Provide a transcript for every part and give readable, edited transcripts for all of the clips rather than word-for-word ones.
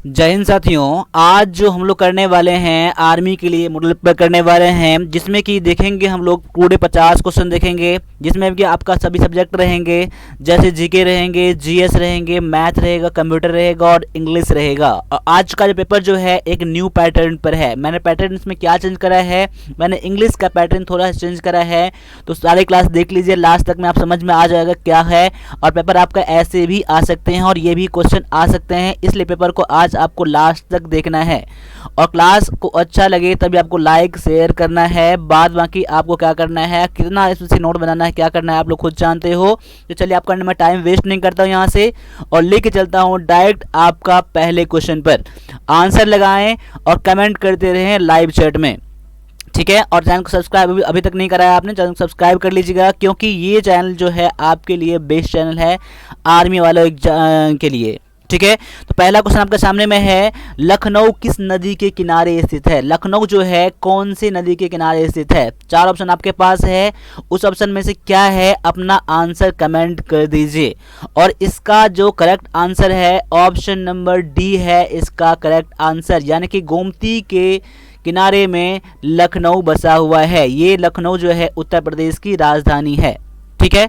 जय हिंद साथियों। आज जो हम लोग करने वाले हैं आर्मी के लिए मॉडल पेपर करने वाले हैं, जिसमें कि देखेंगे हम लोग पूरे 50 क्वेश्चन देखेंगे, जिसमें कि आपका सभी सब्जेक्ट रहेंगे, जैसे जीके रहेंगे, जीएस रहेंगे, मैथ रहेगा, कंप्यूटर रहेगा और इंग्लिश रहेगा। और आज का जो पेपर जो है एक न्यू पैटर्न पर है। मैंने पैटर्न इसमें क्या चेंज करा है, मैंने इंग्लिश का पैटर्न थोड़ा चेंज करा है, तो सारी क्लास देख लीजिए, लास्ट तक में आप समझ में आ जाएगा क्या है। और पेपर आपका ऐसे भी आ सकते हैं और ये भी क्वेश्चन आ सकते हैं, इसलिए पेपर को आज आपको लास्ट तक देखना है। और क्लास को अच्छा लगे तभी आपको लाइक शेयर करना है। बाद बाकी आपको क्या करना है, कितना इसमें नोट बनाना है, क्या करना है आप लोग खुद जानते हो। तो चलिए आप करने में टाइम वेस्ट नहीं करता हूँ यहाँ से और लेके चलता हूँ डायरेक्ट आपका पहले क्वेश्चन पर। आंसर लगाएं और कमेंट करते रहें लाइव चैट में, ठीक है। और चैनल को सब्सक्राइब अभी तक नहीं कराया आपने, चैनल को सब्सक्राइब कर लीजिएगा, क्योंकि ये चैनल जो है आपके लिए बेस्ट चैनल है आर्मी वालों के लिए, ठीक है। तो पहला क्वेश्चन आपके सामने में है, लखनऊ किस नदी के किनारे स्थित है। लखनऊ जो है कौन सी नदी के किनारे स्थित है। 4 ऑप्शन आपके पास है, उस ऑप्शन में से क्या है अपना आंसर कमेंट कर दीजिए। और इसका जो करेक्ट आंसर है ऑप्शन नंबर डी है इसका करेक्ट आंसर, यानी कि गोमती के किनारे में लखनऊ बसा हुआ है। ये लखनऊ जो है उत्तर प्रदेश की राजधानी है, ठीक है।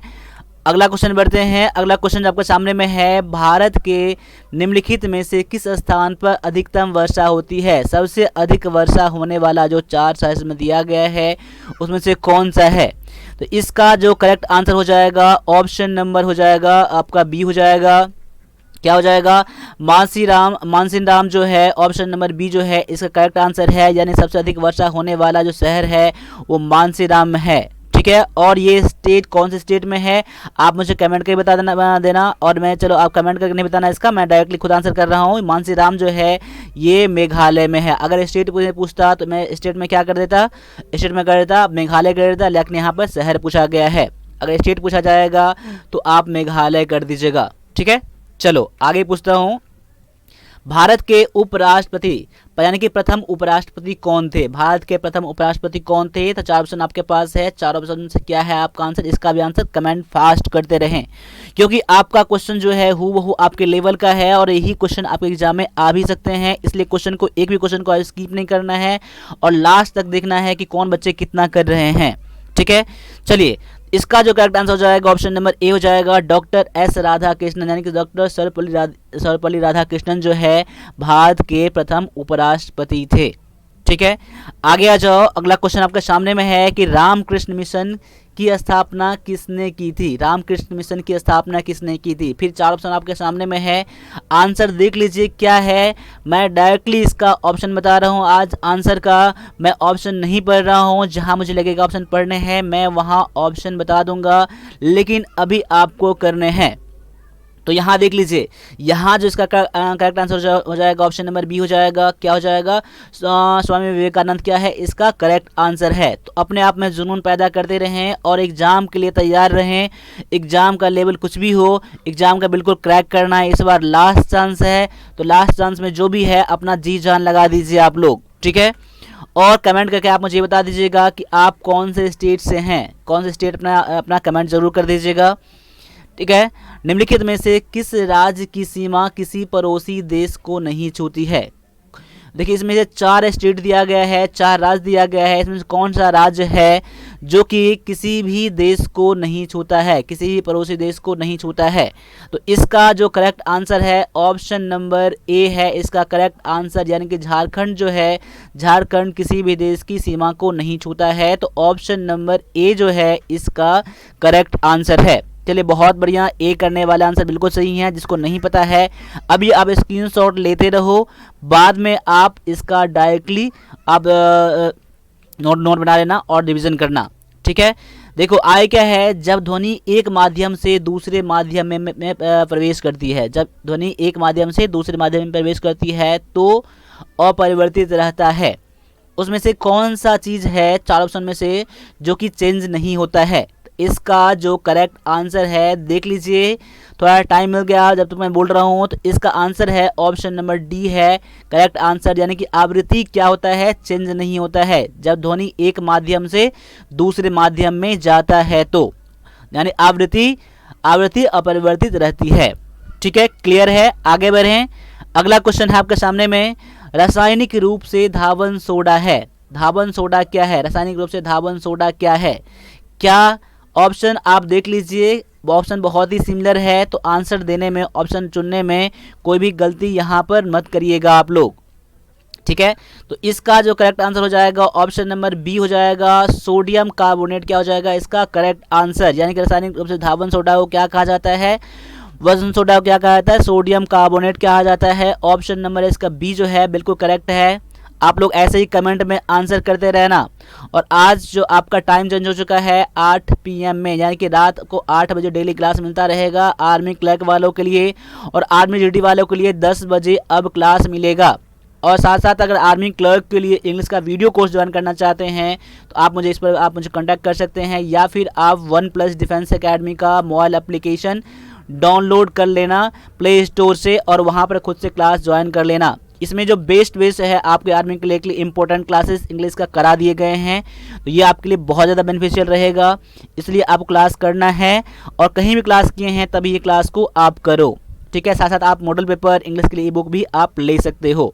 अगला क्वेश्चन बढ़ते हैं। अगला क्वेश्चन आपके सामने में है, भारत के निम्नलिखित में से किस स्थान पर अधिकतम वर्षा होती है। सबसे अधिक वर्षा होने वाला जो 4 साइज में दिया गया है उसमें से कौन सा है। तो इसका जो करेक्ट आंसर हो जाएगा ऑप्शन नंबर हो जाएगा आपका बी हो जाएगा। क्या हो जाएगा, मानसीराम जो है ऑप्शन नंबर बी जो है इसका करेक्ट आंसर है, यानी सबसे अधिक वर्षा होने वाला जो शहर है वो मानसीराम है, ठीक है। और ये स्टेट कौन से स्टेट में है आप मुझे कमेंट करके बता देना। और मैं चलो आप कमेंट करके नहीं बताना इसका, मैं डायरेक्टली खुद आंसर कर रहा हूँ। मानसीराम जो है ये मेघालय में है। अगर स्टेट पूछता तो मैं स्टेट में क्या कर देता, स्टेट में कर देता मेघालय कर देता, लेकिन यहाँ पर शहर पूछा गया है। अगर स्टेट पूछा जाएगा तो आप मेघालय कर दीजिएगा, ठीक है। चलो आगे पूछता हूँ, भारत के उपराष्ट्रपति यानी कि प्रथम उपराष्ट्रपति कौन थे। भारत के प्रथम उपराष्ट्रपति कौन थे। तो 4 ऑप्शन आपके पास है, 4 ऑप्शन से क्या है आपका आंसर, इसका भी आंसर कमेंट फास्ट करते रहें, क्योंकि आपका क्वेश्चन जो है हूबहू आपके लेवल का है और यही क्वेश्चन आपके एग्जाम में आ भी सकते हैं। इसलिए क्वेश्चन को एक भी क्वेश्चन को स्किप नहीं करना है और लास्ट तक देखना है कि कौन बच्चे कितना कर रहे हैं, ठीक है। चलिए इसका जो करेक्ट आंसर हो जाएगा ऑप्शन नंबर ए हो जाएगा, डॉक्टर एस राधाकृष्णन, यानी कि डॉक्टर सर्वपल्ली राधाकृष्णन जो है भारत के प्रथम उपराष्ट्रपति थे, ठीक है। आगे आ जाओ। अगला क्वेश्चन आपके सामने में है कि रामकृष्ण मिशन की स्थापना किसने की थी। रामकृष्ण मिशन की स्थापना किसने की थी। फिर 4 ऑप्शन आपके सामने में है, आंसर देख लीजिए क्या है। मैं डायरेक्टली इसका ऑप्शन बता रहा हूँ, आज आंसर का मैं ऑप्शन नहीं पढ़ रहा हूँ। जहाँ मुझे लगेगा ऑप्शन पढ़ने हैं मैं वहाँ ऑप्शन बता दूंगा, लेकिन अभी आपको करने हैं। तो यहाँ देख लीजिए, यहाँ जो इसका करेक्ट आंसर हो जाएगा ऑप्शन नंबर बी हो जाएगा। क्या हो जाएगा, स्वामी विवेकानंद क्या है इसका करेक्ट आंसर है। तो अपने आप में जुनून पैदा करते रहें और एग्जाम के लिए तैयार रहें। एग्जाम का लेवल कुछ भी हो, एग्जाम का बिल्कुल क्रैक करना है। इस बार लास्ट चांस है, तो लास्ट चांस में जो भी है अपना जी जान लगा दीजिए आप लोग, ठीक है। और कमेंट करके आप मुझे बता दीजिएगा कि आप कौन से स्टेट से हैं, कौन से स्टेट अपना कमेंट जरूर कर दीजिएगा, ठीक है। निम्नलिखित में से किस राज्य की सीमा किसी पड़ोसी देश को नहीं छूती है। देखिए इसमें से 4 स्टेट दिया गया है, 4 राज्य दिया गया है, इसमें से कौन सा राज्य है जो कि किसी भी देश को नहीं छूता है, किसी भी पड़ोसी देश को नहीं छूता है। तो इसका जो करेक्ट आंसर है ऑप्शन नंबर ए है इसका करेक्ट आंसर, यानी कि झारखंड जो है, झारखंड किसी भी देश की सीमा को नहीं छूता है। तो ऑप्शन नंबर ए जो है इसका करेक्ट आंसर है। चलिए बहुत बढ़िया, ए करने वाला आंसर बिल्कुल सही है। जिसको नहीं पता है अभी आप स्क्रीनशॉट लेते रहो, बाद में आप इसका डायरेक्टली आप नोट बना लेना और रिवीजन करना, ठीक है। देखो आय क्या है, जब ध्वनि एक माध्यम से दूसरे माध्यम में प्रवेश करती है, जब ध्वनि एक माध्यम से दूसरे माध्यम में प्रवेश करती है तो अपरिवर्तित रहता है। उसमें से कौन सा चीज़ है 4 ऑप्शन में से जो कि चेंज नहीं होता है। इसका जो करेक्ट आंसर है देख लीजिए, थोड़ा टाइम मिल गया जब तक मैं बोल रहा हूँ। तो इसका आंसर है ऑप्शन नंबर डी है करेक्ट आंसर, यानी कि आवृत्ति क्या होता है, चेंज नहीं होता है। जब ध्वनि एक माध्यम से दूसरे माध्यम में जाता है तो यानी आवृत्ति अपरिवर्तित रहती है, ठीक है। क्लियर है, आगे बढ़ें। अगला क्वेश्चन है आपके सामने में, रासायनिक रूप से धावन सोडा है। धावन सोडा क्या है? रासायनिक रूप से धावन सोडा क्या है? क्या ऑप्शन आप देख लीजिए, ऑप्शन बहुत ही सिमिलर है, तो आंसर देने में, ऑप्शन चुनने में कोई भी गलती यहाँ पर मत करिएगा आप लोग, ठीक है। तो इसका जो करेक्ट आंसर हो जाएगा ऑप्शन नंबर बी हो जाएगा, सोडियम कार्बोनेट क्या हो जाएगा इसका करेक्ट आंसर। यानी कि रासायनिक रूप से धावन सोडा को क्या कहा जाता है? वजन सोडा को क्या कहा जाता है? सोडियम कार्बोनेट कहा जाता है। ऑप्शन नंबर इसका बी जो है बिल्कुल करेक्ट है। आप लोग ऐसे ही कमेंट में आंसर करते रहना। और आज जो आपका टाइम चेंज हो चुका है 8 PM में, यानी कि रात को 8 बजे डेली क्लास मिलता रहेगा आर्मी क्लर्क वालों के लिए, और आर्मी ड्यूटी वालों के लिए 10 बजे अब क्लास मिलेगा। और साथ साथ अगर आर्मी क्लर्क के लिए इंग्लिश का वीडियो कोर्स ज्वाइन करना चाहते हैं तो आप मुझे इस पर आप मुझे कांटेक्ट कर सकते हैं, या फिर आप OnePlus डिफेंस एकेडमी का मोबाइल एप्लीकेशन डाउनलोड कर लेना प्ले स्टोर से, और वहाँ पर खुद से क्लास ज्वाइन कर लेना। इसमें जो बेस्ट है आपके आर्मी के लिए इंपॉर्टेंट क्लासेस इंग्लिश का करा दिए गए हैं, तो ये आपके लिए बहुत ज़्यादा बेनिफिशियल रहेगा। इसलिए आपको क्लास करना है, और कहीं भी क्लास किए हैं तभी ये क्लास को आप करो, ठीक है। साथ साथ आप मॉडल पेपर इंग्लिश के लिए ई बुक भी आप ले सकते हो।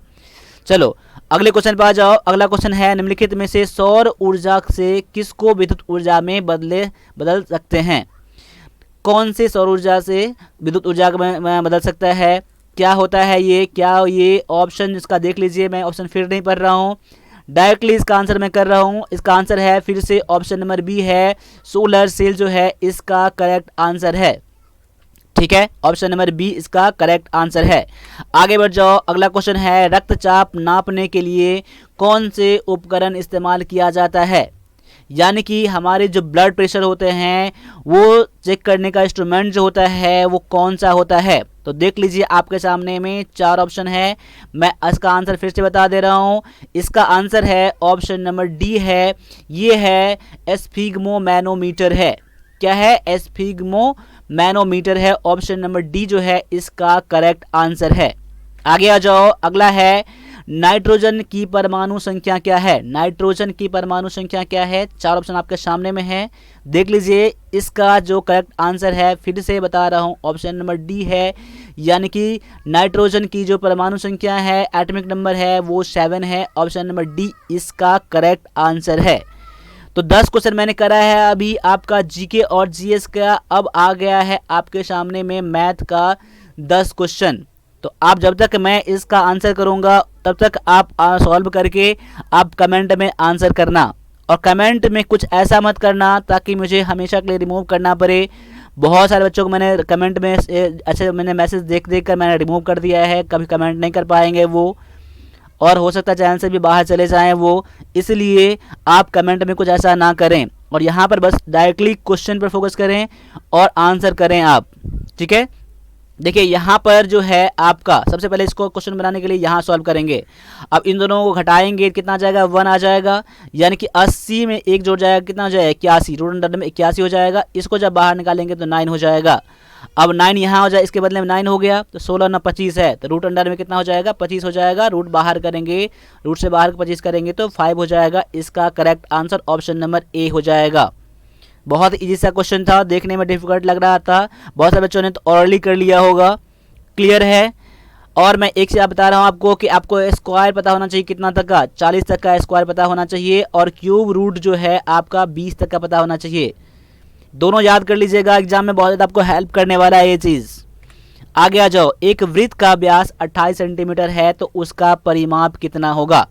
चलो अगले क्वेश्चन पर आ जाओ। अगला क्वेश्चन है, निम्नलिखित में से सौर ऊर्जा से किसको विद्युत ऊर्जा में बदल सकते हैं? कौन से सौर ऊर्जा से विद्युत ऊर्जा में बदल सकता है? क्या होता है ये? क्या ये ऑप्शन इसका देख लीजिए, मैं ऑप्शन फिर नहीं पढ़ रहा हूँ, डायरेक्टली इसका आंसर मैं कर रहा हूँ। इसका आंसर है फिर से ऑप्शन नंबर बी है, सोलर सेल जो है इसका करेक्ट आंसर है, ठीक है। ऑप्शन नंबर बी इसका करेक्ट आंसर है। आगे बढ़ जाओ। अगला क्वेश्चन है, रक्तचाप नापने के लिए कौन से उपकरण इस्तेमाल किया जाता है? यानी कि हमारे जो ब्लड प्रेशर होते हैं वो चेक करने का इंस्ट्रूमेंट जो होता है वो कौन सा होता है? तो देख लीजिए आपके सामने में 4 ऑप्शन है, मैं इसका आंसर फिर से बता दे रहा हूँ। इसका आंसर है ऑप्शन नंबर डी है, ये है एस्फिग्मोमैनोमीटर है। क्या है? एस्फिग्मोमैनोमीटर है। ऑप्शन नंबर डी जो है इसका करेक्ट आंसर है। आगे आ जाओ। अगला है, नाइट्रोजन की परमाणु संख्या क्या है? नाइट्रोजन की परमाणु संख्या क्या है? 4 ऑप्शन आपके सामने में है, देख लीजिए। इसका जो करेक्ट आंसर है फिर से बता रहा हूँ, ऑप्शन नंबर डी है। यानी कि नाइट्रोजन की जो परमाणु संख्या है, एटॉमिक नंबर है, वो 7 है। ऑप्शन नंबर डी इसका करेक्ट आंसर है। तो 10 क्वेश्चन मैंने करा है अभी आपका जीके और जीएस का। अब आ गया है आपके सामने में मैथ का 10 क्वेश्चन। तो आप जब तक मैं इसका आंसर करूंगा तब तक आप सॉल्व करके आप कमेंट में आंसर करना, और कमेंट में कुछ ऐसा मत करना ताकि मुझे हमेशा के लिए रिमूव करना पड़े। बहुत सारे बच्चों को मैंने कमेंट में मैंने मैसेज देख कर मैंने रिमूव कर दिया है, कभी कमेंट नहीं कर पाएंगे वो, और हो सकता है चैनल से भी बाहर चले जाएं वो। इसलिए आप कमेंट में कुछ ऐसा ना करें, और यहाँ पर बस डायरेक्टली क्वेश्चन पर फोकस करें और आंसर करें आप, ठीक है। देखिए यहाँ पर जो है आपका सबसे पहले इसको क्वेश्चन बनाने के लिए यहाँ सॉल्व करेंगे। अब इन दोनों को घटाएंगे, कितना आ जाएगा? 1 आ जाएगा। यानी कि 80 में 1 जोड़ जाएगा, कितना हो जाएगा? 81। रूट अंडर में 81 हो जाएगा। इसको जब बाहर निकालेंगे तो 9 हो जाएगा। अब 9 यहाँ हो जाए, इसके बदले में 9 हो गया, तो 16 ना 25 है, तो रूट अंडर में कितना हो जाएगा? 25 हो जाएगा। रूट बाहर करेंगे, रूट से बाहर 25 करेंगे तो 5 हो जाएगा। इसका correct answer option number A हो जाएगा। बहुत इजी सा क्वेश्चन था, देखने में डिफिकल्ट लग रहा था, बहुत सारे बच्चों ने तो ऑलरेडी कर लिया होगा। क्लियर है। और मैं एक चीज़ बता रहा हूँ आपको कि आपको स्क्वायर पता होना चाहिए कितना तक का, 40 तक का स्क्वायर पता होना चाहिए, और क्यूब रूट जो है आपका 20 तक का पता होना चाहिए। दोनों याद कर लीजिएगा, एग्जाम में बहुत ज़्यादा आपको हेल्प करने वाला है ये चीज़। आगे आ जाओ। एक वृत्त का व्यास 28 सेंटीमीटर है तो उसका परिमाप कितना होगा?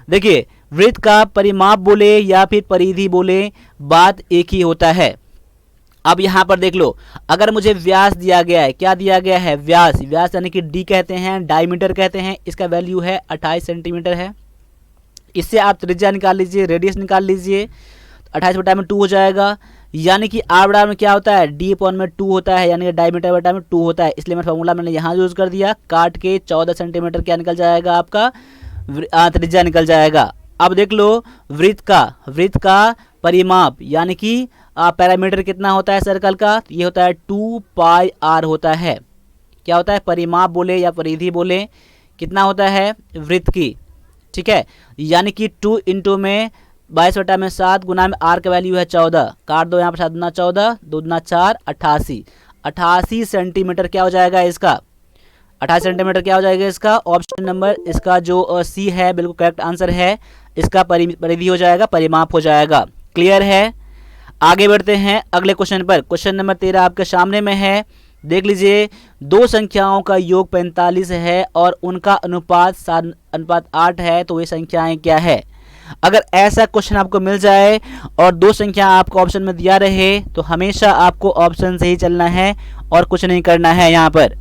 देखिए वृत्त का परिमाप बोले या फिर परिधि बोले, बात एक ही होता है। अब यहाँ पर देख लो, अगर मुझे व्यास दिया गया है, क्या दिया गया है? व्यास। व्यास यानी कि डी कहते हैं, डायमीटर कहते हैं, इसका वैल्यू है 28 सेंटीमीटर है। इससे आप त्रिज्या निकाल लीजिए, रेडियस निकाल लीजिए, 28 बटा में 2 हो जाएगा। यानी कि आर बराबर में क्या होता है? डी अपॉन में 2 होता है, यानी कि डायमीटर बटा में 2 होता है। इसलिए मैं फॉर्मूला मैंने यहाँ यूज़ कर दिया, काट के 14 सेंटीमीटर क्या निकल जाएगा? आपका त्रिज्या निकल जाएगा। अब देख लो वृत्त का परिमाप यानी कि पैरामीटर कितना होता है सर्कल का? ये होता है 2 पाई आर होता है। क्या होता है? परिमाप बोले या परिधि बोले, कितना होता है वृत्त की, ठीक है। यानी कि 2 इंटू में 22 बटा में 7 गुना में आर का वैल्यू है 14, काट दो यहाँ पर 7 दूना 14, 2 दूना 4, 88 सेंटीमीटर क्या हो जाएगा इसका? 28 सेंटीमीटर क्या हो जाएगा इसका? ऑप्शन नंबर इसका जो सी है बिल्कुल करेक्ट आंसर है। इसका परिधि हो जाएगा, परिमाप हो जाएगा। क्लियर है? आगे बढ़ते हैं अगले क्वेश्चन पर। क्वेश्चन नंबर 13 आपके सामने में है, देख लीजिए। दो संख्याओं का योग 45 है और उनका अनुपात 7:8 है, तो ये संख्याएं क्या है? अगर ऐसा क्वेश्चन आपको मिल जाए और दो संख्या आपको ऑप्शन में दिया रहे तो हमेशा आपको ऑप्शन से ही चलना है और कुछ नहीं करना है यहाँ पर।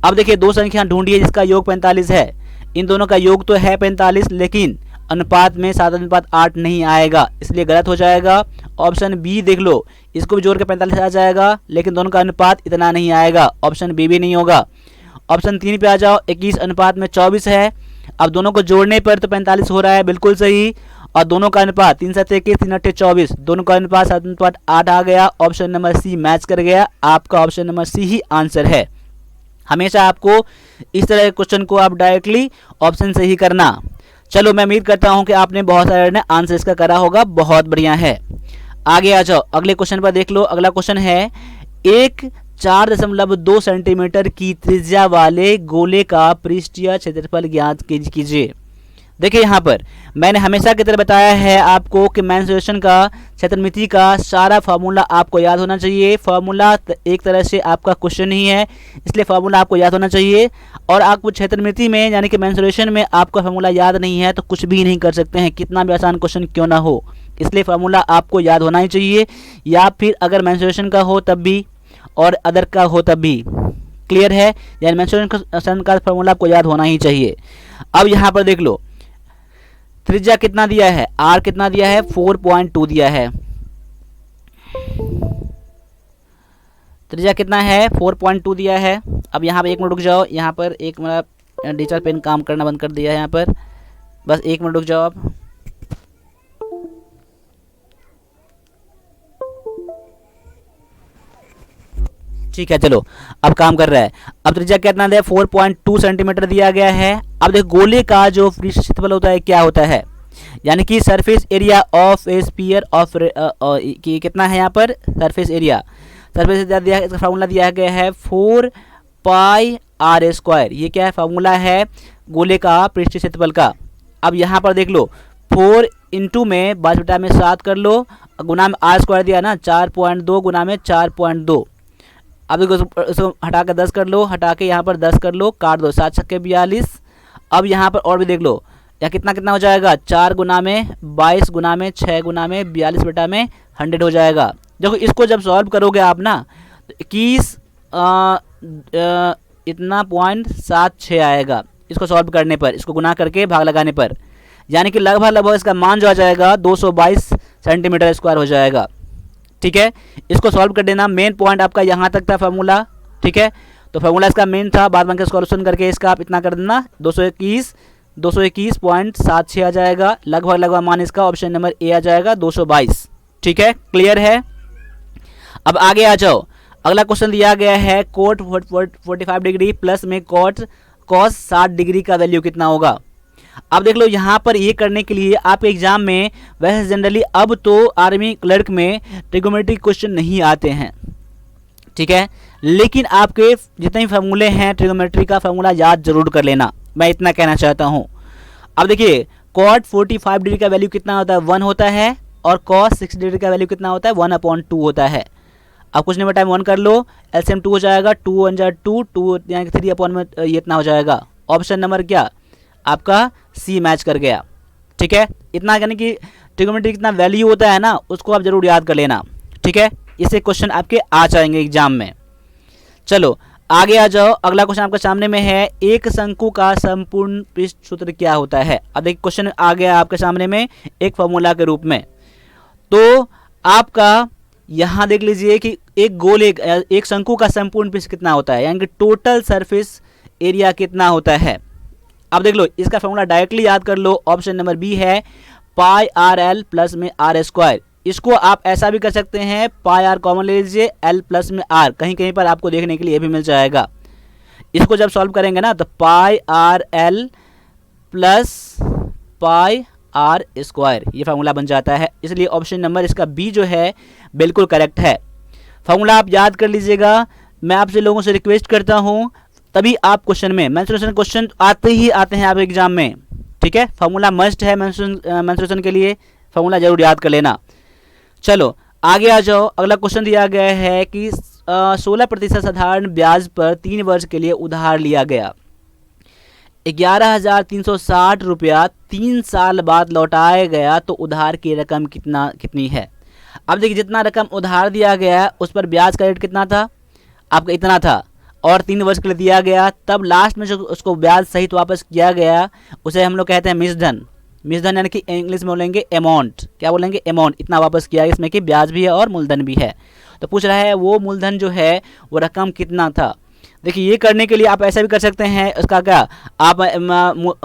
अब देखिए, दो संख्या ढूंढिए जिसका योग 45 है। इन दोनों का योग तो है 45, लेकिन अनुपात में 7:8 नहीं आएगा, इसलिए गलत हो जाएगा। ऑप्शन बी देख लो, इसको भी जोड़ के 45 आ जाएगा, लेकिन दोनों का अनुपात इतना नहीं आएगा, ऑप्शन बी भी नहीं होगा। ऑप्शन 3 पे आ जाओ, 21 अनुपात में 24 है। अब दोनों को जोड़ने पर तो 45 हो रहा है, बिल्कुल सही। और दोनों का अनुपात 3 7 21 3 8 24, दोनों का अनुपात 7:8 आ गया। ऑप्शन नंबर सी मैच कर गया, आपका ऑप्शन नंबर सी ही आंसर है। हमेशा आपको इस तरह के क्वेश्चन को आप डायरेक्टली ऑप्शन से ही करना। चलो, मैं उम्मीद करता हूं कि आपने बहुत सारे आंसर इसका करा होगा, बहुत बढ़िया है। आगे आ जाओ, अगले क्वेश्चन पर देख लो। अगला क्वेश्चन है, एक 4.2 सेंटीमीटर की त्रिज्या वाले गोले का पृष्ठीय क्षेत्रफल ज्ञात कीजिए। देखिए, यहाँ पर मैंने हमेशा की तरह बताया है आपको कि मेंसुरेशन का, क्षेत्रमिति का सारा फार्मूला आपको याद होना चाहिए। फार्मूला एक तरह से आपका क्वेश्चन ही है, इसलिए फार्मूला आपको याद होना चाहिए। और आपको क्षेत्रमिति में यानी कि मेंसुरेशन में आपका फार्मूला याद नहीं है तो कुछ भी नहीं कर सकते हैं, कितना भी आसान क्वेश्चन क्यों ना हो। इसलिए फार्मूला आपको याद होना ही चाहिए, या फिर अगर मेंसुरेशन का हो तब भी और अदर का हो तब भी। क्लियर है? यानी मेंसुरेशन का फार्मूला आपको याद होना ही चाहिए। अब यहाँ पर देख लो, त्रिज्या कितना दिया है, आर कितना दिया है, 4.2 दिया है। त्रिज्या कितना है, 4.2 दिया है। अब यहाँ पर 1 मिनट रुक जाओ, यहाँ पर एक मेरा डिजिटल पेन काम करना बंद कर दिया है यहाँ पर, बस 1 मिनट रुक जाओ आप। ठीक है, चलो अब काम कर रहा है। अब त्रिज्या कितना दिया, 4.2 सेंटीमीटर दिया गया है। अब देखो, गोले का जो पृष्ठ क्षेत्रफल होता है क्या होता है, यानी कि surface area of A sphere of कितना है यहाँ पर, सरफेस एरिया। सरफेस एरिया दिया, इसका फार्मूला दिया गया है 4πr²। ये क्या है, फार्मूला है गोले का पृष्ठीय क्षेत्रफल का। अब यहाँ पर देख लो, 4 इंटू में 22/7 कर लो, गुना में r² दिया ना, 4.2 गुना में 4.2। अब इसको हटा के 10 कर लो, हटा के यहाँ पर 10 कर लो, काट दो, 7 छक्के 42। अब यहाँ पर और भी देख लो, या कितना कितना हो जाएगा, 4 गुना में 22 गुना में 6 गुना में 42/100 हो जाएगा। देखो, इसको जब सॉल्व करोगे आप ना तो 21 इतना 0.76 आएगा इसको सॉल्व करने पर, इसको गुना करके भाग लगाने पर, यानी कि लगभग इसका मान जो आ जाएगा 222 सेंटीमीटर स्क्वायर हो जाएगा। ठीक है, इसको सॉल्व कर देना। मेन पॉइंट आपका यहाँ तक था फार्मूला। ठीक है, तो फार्मूला इसका मेन था, बाद में सॉल्यूशन करके इसका आप इतना कर देना, 221.76 आ जाएगा। लगभग मान इसका ऑप्शन नंबर ए आ जाएगा, 222। ठीक है, क्लियर है? अब आगे आ जाओ, अगला क्वेश्चन दिया गया है, कोट 45 डिग्री प्लस में कॉस 60 डिग्री का वैल्यू कितना होगा। अब देख लो, यहाँ पर ये करने के लिए आपके एग्जाम में वैसे जनरली अब तो आर्मी क्लर्क में ट्रिगोनोमेट्री क्वेश्चन नहीं आते हैं। ठीक है, लेकिन आपके जितने भी फार्मूले हैं ट्रिगोनोमेट्री का फार्मूला याद जरूर कर लेना, मैं इतना कहना चाहता हूँ। अब देखिए, कॉट 45 डिग्री का वैल्यू कितना होता है, 1 होता है, और कॉस 60 डिग्री का वैल्यू कितना होता है, 1/2 होता है। अब कुछ नहीं टाइम 1 कर लो, एलसीएम 2 हो जाएगा, 2 1 जा 2 यानी 3 में ये इतना हो जाएगा। ऑप्शन नंबर क्या आपका सी मैच कर गया। ठीक है, इतना यानी कि ट्रिगोनोमेट्री कितना वैल्यू होता है ना, उसको आप जरूर याद कर लेना। ठीक है, इससे क्वेश्चन आपके आ जाएंगे एग्जाम में। चलो आगे आ जाओ, अगला क्वेश्चन आपके सामने में है, एक शंकु का संपूर्ण पृष्ठ सूत्र क्या होता है। अब देखिए, क्वेश्चन आ गया आपके सामने में एक फॉर्मूला के रूप में। तो आपका यहाँ देख लीजिए कि एक शंकु का संपूर्ण पृष्ठ कितना होता है, यानी कि टोटल सरफेस एरिया कितना होता है। अब देख लो, इसका फॉर्मूला डायरेक्टली याद कर लो, ऑप्शन नंबर बी है πrl प्लस में r²। इसको आप ऐसा भी कर सकते हैं, πr कॉमन ले लीजिए, l प्लस में r, कहीं कहीं पर आपको देखने के लिए भी मिल जाएगा। इसको जब सॉल्व करेंगे ना तो πrl प्लस πr², ये फार्मूला बन जाता है। इसलिए ऑप्शन नंबर इसका बी जो है बिल्कुल करेक्ट है। फार्मूला आप याद कर लीजिएगा। मैं आपसे लोगों से रिक्वेस्ट करता हूँ, तभी आप क्वेश्चन में मेंस्ट्रुएशन क्वेश्चन आते ही आते हैं आप एग्जाम में, ठीक है। फार्मूला मस्ट है मेंस्ट्रुएशन के लिए, फार्मूला जरूर याद कर लेना। चलो आगे आ जाओ, अगला क्वेश्चन दिया गया है कि 16% साधारण ब्याज पर 3 वर्ष के लिए उधार लिया गया, 11,360 रुपया 3 साल बाद लौटाया गया तो उधार की रकम कितनी है। अब देखिए जितना रकम उधार दिया गया उस पर ब्याज का रेट कितना था, आपका इतना था, और 3 वर्ष के लिए दिया गया, तब लास्ट में जो उसको ब्याज सहित वापस किया गया उसे हम लोग कहते हैं मिश्रधन। मिश्रधन यानी कि इंग्लिश में बोलेंगे अमाउंट, क्या बोलेंगे अमाउंट, इतना वापस किया, इसमें कि ब्याज भी है और मूलधन भी है। तो पूछ रहा है वो मूलधन जो है वो रकम कितना था। देखिए ये करने के लिए आप ऐसा भी कर सकते हैं, उसका क्या आप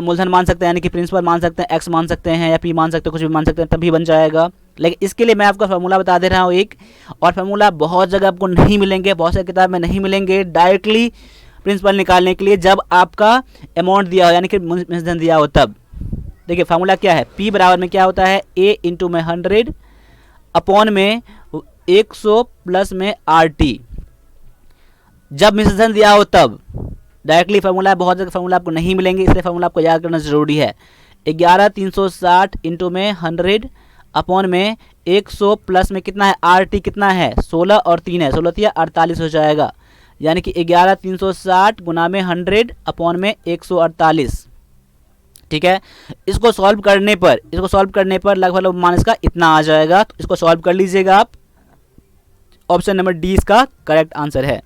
मूलधन मान सकते हैं, यानी कि प्रिंसिपल मान सकते हैं, एक्स मान सकते हैं या पी मान सकते हैं, कुछ भी मान सकते हैं, तभी बन जाएगा। लेकिन इसके लिए मैं आपको फार्मूला बता दे रहा हूँ एक, और फार्मूला बहुत जगह आपको नहीं मिलेंगे, बहुत सारी किताब में नहीं मिलेंगे डायरेक्टली प्रिंसिपल निकालने के लिए, जब आपका अमाउंट दिया हो यानी कि मूलधन दिया हो तब। देखिए फार्मूला क्या है, P बराबर में क्या होता है, A इंटू में 100 अपॉन में 100 प्लस में RT, जब मिश्रधन दिया हो तब। डायरेक्टली फार्मूला, बहुत जगह फार्मूला आपको नहीं मिलेंगे, इसलिए फार्मूला आपको याद करना जरूरी है। 11,360 इंटू में 100 अपॉन में 100 प्लस में कितना है RT कितना है 16 और 3 है, 16 या 48 हो जाएगा, यानी कि 11,360 गुना में 100 अपॉन में 148, ठीक है। इसको सॉल्व करने पर लगभग मान इसका इतना आ जाएगा, तो इसको सॉल्व कर लीजिएगा आप। ऑप्शन नंबर डी इसका करेक्ट आंसर है।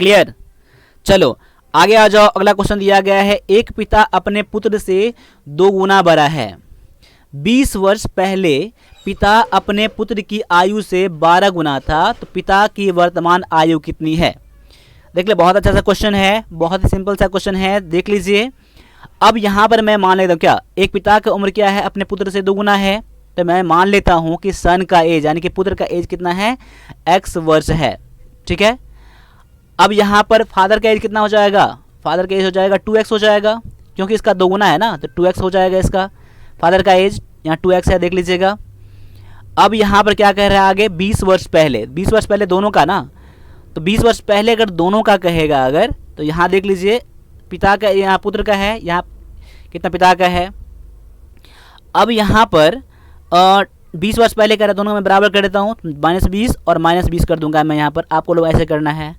क्लियर। चलो आगे आ जाओ, अगला क्वेश्चन दिया गया है, एक पिता अपने पुत्र से 2 गुना बड़ा है, 20 वर्ष पहले पिता अपने पुत्र की आयु से 12 गुना था, तो पिता की वर्तमान आयु कितनी है। देख ले, बहुत अच्छा सा क्वेश्चन है, बहुत ही सिंपल सा क्वेश्चन है, देख लीजिए। अब यहाँ पर मैं मान लेता हूँ क्या, एक पिता की उम्र क्या है, अपने पुत्र से 2 गुना है, तो मैं मान लेता हूँ कि सन का एज यानी कि पुत्र का एज कितना है, x वर्ष है, ठीक है। अब यहाँ पर फादर का एज कितना हो जाएगा, फादर का एज हो जाएगा 2x हो जाएगा, क्योंकि इसका 2 गुना है ना, तो 2x हो जाएगा इसका फादर का एज, यहाँ 2x है, देख लीजिएगा। अब यहाँ पर क्या कह रहा है आगे, 20 वर्ष पहले, 20 वर्ष पहले दोनों का ना, तो 20 वर्ष पहले अगर दोनों का कहेगा अगर, तो यहाँ देख लीजिए पिता का, यहाँ पुत्र का है, यहाँ कितना पिता का है। अब यहाँ पर 20 वर्ष पहले कह रहा है, दोनों में बराबर कर देता हूँ, -20 और -20 कर दूंगा मैं यहाँ पर, आपको लोग ऐसे करना है,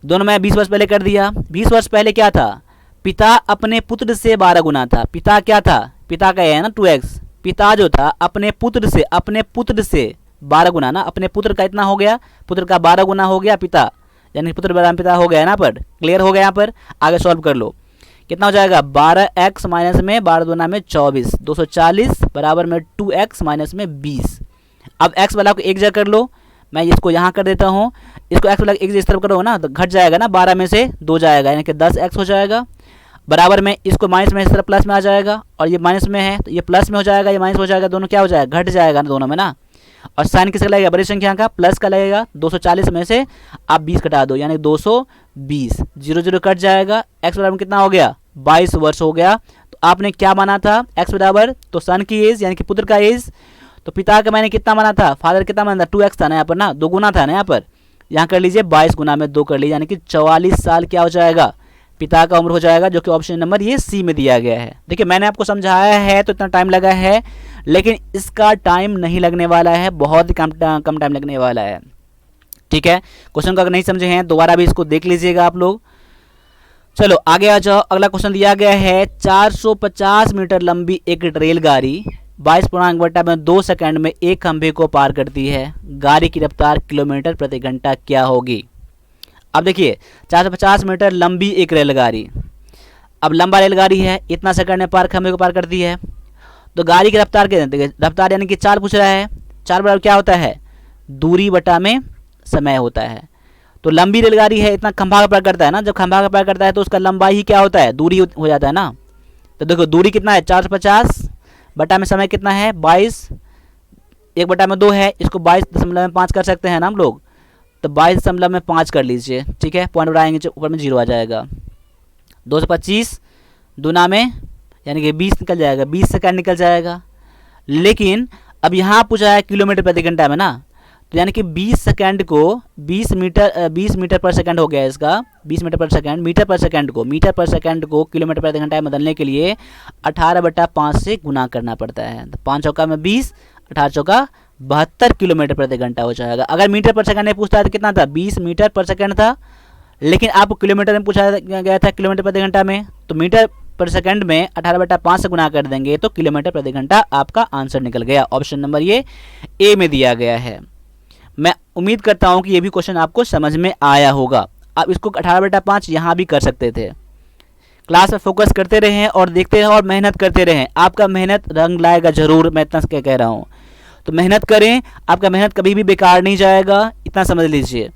दोनों में 20 वर्ष पहले कर दिया। 20 वर्ष पहले क्या था, पिता अपने पुत्र से 12 गुना था, पिता क्या था, पिता का है ना 2x, पिता जो था अपने पुत्र से 12 गुना ना, अपने पुत्र का इतना हो गया, पुत्र का 12 गुना हो गया पिता, यानी पुत्र बराबर पिता हो गया ना, पर क्लियर हो गया। यहाँ पर आगे सॉल्व कर लो, कितना हो जाएगा, 12x माइनस में 12 गुना में 24, 240 बराबर में 2x माइनस में 20। अब x वाला को एक जगह कर लो, मैं इसको यहाँ कर देता हूँ, इसको x वाला एक जगह इस तरफ करो ना, तो घट जाएगा ना, 12 में से 2 जाएगा, यानी कि 10x हो जाएगा, बराबर में इसको माइनस में इस तरफ प्लस में आ जाएगा, और ये माइनस में है तो ये प्लस में हो जाएगा, ये माइनस हो जाएगा, दोनों क्या हो जाएगा, घट जाएगा ना दोनों में ना। और साइन किसका लगेगा, बड़ी संख्या का प्लस का लगेगा, 240 में से आप 20 घटा दो, यानी 220, 0 0 कट जाएगा, x बराबर कितना हो गया, 22 वर्ष हो गया। तो आपने क्या माना था, x बराबर, तो सन की एज यानी कि पुत्र का एज, तो पिता का मैंने कितना माना था, फादर कितना माना था, 2x था ना यहाँ पर ना, 2 गुना था ना यहाँ पर, यहाँ कर लीजिए 22 गुना में 2 कर लीजिए, यानी कि 44 साल क्या हो जाएगा, पिता का उम्र हो जाएगा, जो कि ऑप्शन नंबर ये सी में दिया गया है। देखिए मैंने आपको समझाया है तो इतना टाइम लगा है, लेकिन इसका टाइम नहीं लगने वाला है, बहुत ही कम टाइम लगने वाला है, ठीक है। क्वेश्चन को अगर नहीं समझे हैं दोबारा भी इसको देख लीजिएगा आप लोग। चलो आगे आ जाओ, अगला क्वेश्चन दिया गया है, 450 मीटर लंबी एक रेलगाड़ी 22.2 सेकंड में एक खंभे को पार करती है, गाड़ी की रफ्तार किलोमीटर प्रति घंटा क्या होगी। अब देखिए 450 मीटर लंबी एक रेलगाड़ी, अब लंबा रेलगाड़ी है, इतना सेकंड में खंभे को पार करती है, तो गाड़ी की रफ्तार के रफ्तार यानी कि 4 पूछ रहा है, 4 बराबर क्या होता है, दूरी बटा में समय होता है। तो लंबी रेलगाड़ी है, इतना खंभा का पार करता है ना, जब खंभा का पार करता है तो उसका लंबाई ही क्या होता है, दूरी हो जाता है ना। तो देखो दूरी कितना है, 450 बटा में समय कितना है, 22, 1/2 है, इसको 22.5 कर सकते हैं ना हम लोग, तो 22.5 कर लीजिए, ठीक है, पॉइंट बढ़ाएंगे ऊपर में 0 आ जाएगा, 225 दूना में यानी कि 20 निकल जाएगा, 20 सेकंड निकल जाएगा। लेकिन अब यहाँ पूछा है किलोमीटर प्रति घंटा में ना, तो यानी कि 20 सेकंड को 20 मीटर पर सेकंड हो गया इसका, 20 मीटर पर सेकंड, मीटर पर सेकंड को किलोमीटर प्रति घंटा में बदलने के लिए 18/5 से गुना करना पड़ता है। तो 5 चौका में 20, 18 चौका 72 किलोमीटर प्रति घंटा हो जाएगा। अगर मीटर पर सेकंड में पूछता है तो कितना था, 20 मीटर पर सेकंड था, लेकिन आपको किलोमीटर में पूछा गया था किलोमीटर प्रति घंटा में, तो मीटर पर सेकंड में 18/5 से गुना कर देंगे तो किलोमीटर प्रति घंटा आपका आंसर निकल गया। ऑप्शन नंबर ये ए में दिया गया है। मैं उम्मीद करता हूं कि ये भी क्वेश्चन आपको समझ में आया होगा। आप इसको 18/5 यहाँ भी कर सकते थे। क्लास में फोकस करते रहें और देखते रहें और मेहनत करते रहें, आपका मेहनत रंग लाएगा ज़रूर, मैं इतना कह रहा हूँ। तो मेहनत करें, आपका मेहनत कभी भी बेकार नहीं जाएगा, इतना समझ लीजिए।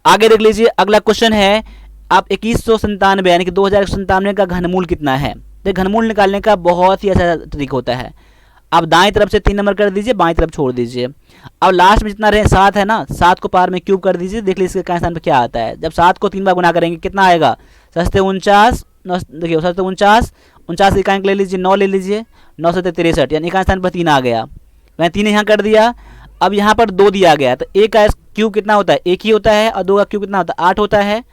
आगे देख लीजिए, अगला क्वेश्चन है, आप 2197 यानी कि 2197 का घनमूल कितना है। तो घनमूल निकालने का बहुत ही अच्छा तरीका होता है। आप दाएं तरफ से 3 नंबर कर दीजिए, बाएं तरफ छोड़ दीजिए। अब लास्ट में जितना रहे 7 है ना, 7 को पार में क्यूब कर दीजिए, देख लीजिए इसके स्थान पर क्या आता है। जब 7 को 3 बार गुना करेंगे कितना आएगा, 7 देखिए 49 एकांक ले लीजिए, 9 ले लीजिए, 9 7 63 यानी एकांक स्थान पर 3 आ गया। मैंने 3 यहाँ कर दिया। अब यहाँ पर 2 दिया गया, तो 1 का क्यूब कितना होता है, 1 ही होता है, और 2 का क्यूब कितना होता है, 8 होता है।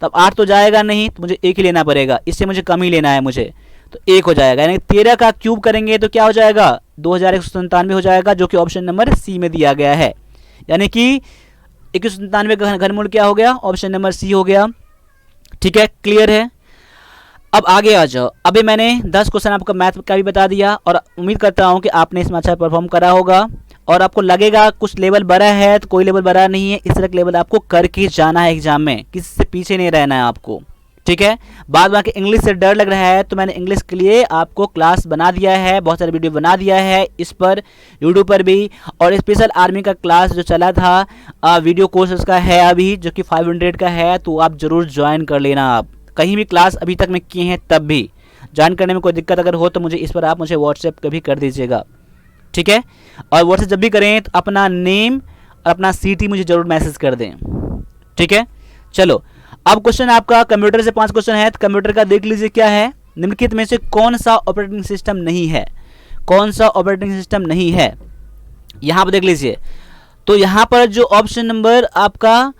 तब 8 तो जाएगा नहीं, तो मुझे 1 ही लेना पड़ेगा, इससे मुझे कम ही लेना है मुझे, तो 1 हो जाएगा। यानी 13 का क्यूब करेंगे तो क्या हो जाएगा, 2197 हो जाएगा, जो कि ऑप्शन नंबर सी में दिया गया है। यानी कि 2197 का घनमूल क्या हो गया, ऑप्शन नंबर सी हो गया। ठीक है, क्लियर है। अब आगे आ जाओ। अभी मैंने 10 क्वेश्चन आपको मैथ का भी बता दिया और उम्मीद करता हूँ कि आपने इसमें अच्छा परफॉर्म करा होगा और आपको लगेगा कुछ लेवल बड़ा है, तो कोई लेवल बड़ा नहीं है, इस तरह का लेवल आपको करके जाना है एग्जाम में, किसी से पीछे नहीं रहना है आपको। ठीक है, बाद बाकी इंग्लिश से डर लग रहा है तो मैंने इंग्लिश के लिए आपको क्लास बना दिया है, बहुत सारे वीडियो बना दिया है इस पर, यूट्यूब पर भी। और स्पेशल आर्मी का क्लास जो चला था वीडियो कोर्स उसका है अभी, जो कि 500 का है, तो आप ज़रूर ज्वाइन कर लेना। आप कहीं भी क्लास अभी तक में किए हैं तब भी ज्वाइन करने में कोई दिक्कत अगर हो तो मुझे इस पर आप मुझे व्हाट्सएप कभी कर दीजिएगा। ठीक है, और व्हाट्सएप जब भी करें तो अपना नेम और अपना सीटी मुझे ज़रूर मैसेज कर दें। ठीक है, चलो अब क्वेश्चन आपका कंप्यूटर से 5 क्वेश्चन है, तो कंप्यूटर का देख लीजिए क्या है। निम्नलिखित में से कौन सा ऑपरेटिंग सिस्टम नहीं है, कौन सा ऑपरेटिंग सिस्टम नहीं है, यहाँ पर देख लीजिए। तो यहाँ पर जो ऑप्शन नंबर आपका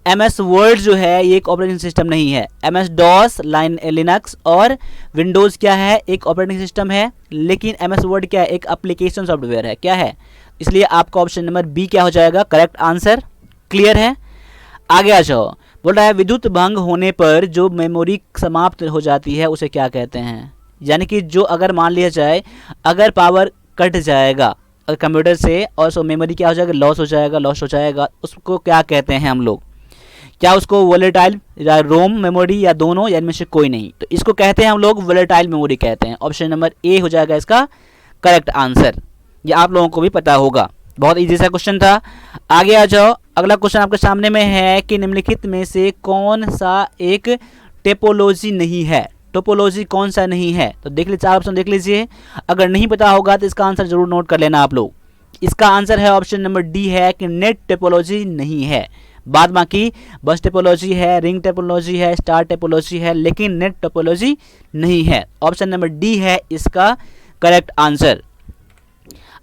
MS वर्ड जो है ये एक ऑपरेटिंग सिस्टम नहीं है। MS DOS लिनक्स और विंडोज़ क्या है, एक ऑपरेटिंग सिस्टम है, लेकिन MS वर्ड क्या है, एक एप्लीकेशन सॉफ्टवेयर है, क्या है, इसलिए आपका ऑप्शन नंबर बी क्या हो जाएगा, करेक्ट आंसर। क्लियर है, आगे आ जाओ। बोल रहा है विद्युत भंग होने पर जो मेमोरी समाप्त हो जाती है उसे क्या कहते हैं। यानी कि जो अगर मान लिया जाए अगर पावर कट जाएगा कंप्यूटर से और सो मेमोरी क्या हो जाएगा, लॉस हो जाएगा, उसको क्या कहते हैं हम लोग। क्या उसको वोलेटाइल या रोम मेमोरी या दोनों या इनमें से कोई नहीं, तो इसको कहते हैं हम लोग वोलेटाइल मेमोरी कहते हैं। ऑप्शन नंबर ए हो जाएगा इसका करेक्ट आंसर। ये आप लोगों को भी पता होगा, बहुत इजी सा क्वेश्चन था। आगे आ जाओ, अगला क्वेश्चन आपके सामने में है कि निम्नलिखित में से कौन सा एक टोपोलॉजी नहीं है। टोपोलॉजी कौन सा नहीं है, तो देख लीजिए 4 ऑप्शन देख लीजिए। अगर नहीं पता होगा तो इसका आंसर जरूर नोट कर लेना आप लोग। इसका आंसर है ऑप्शन नंबर डी है कि नेट टोपोलॉजी नहीं है। बाद बाकी बस टोपोलॉजी है, रिंग टोपोलॉजी है, स्टार टोपोलॉजी है, लेकिन नेट टोपोलॉजी नहीं है। ऑप्शन नंबर डी है इसका करेक्ट आंसर।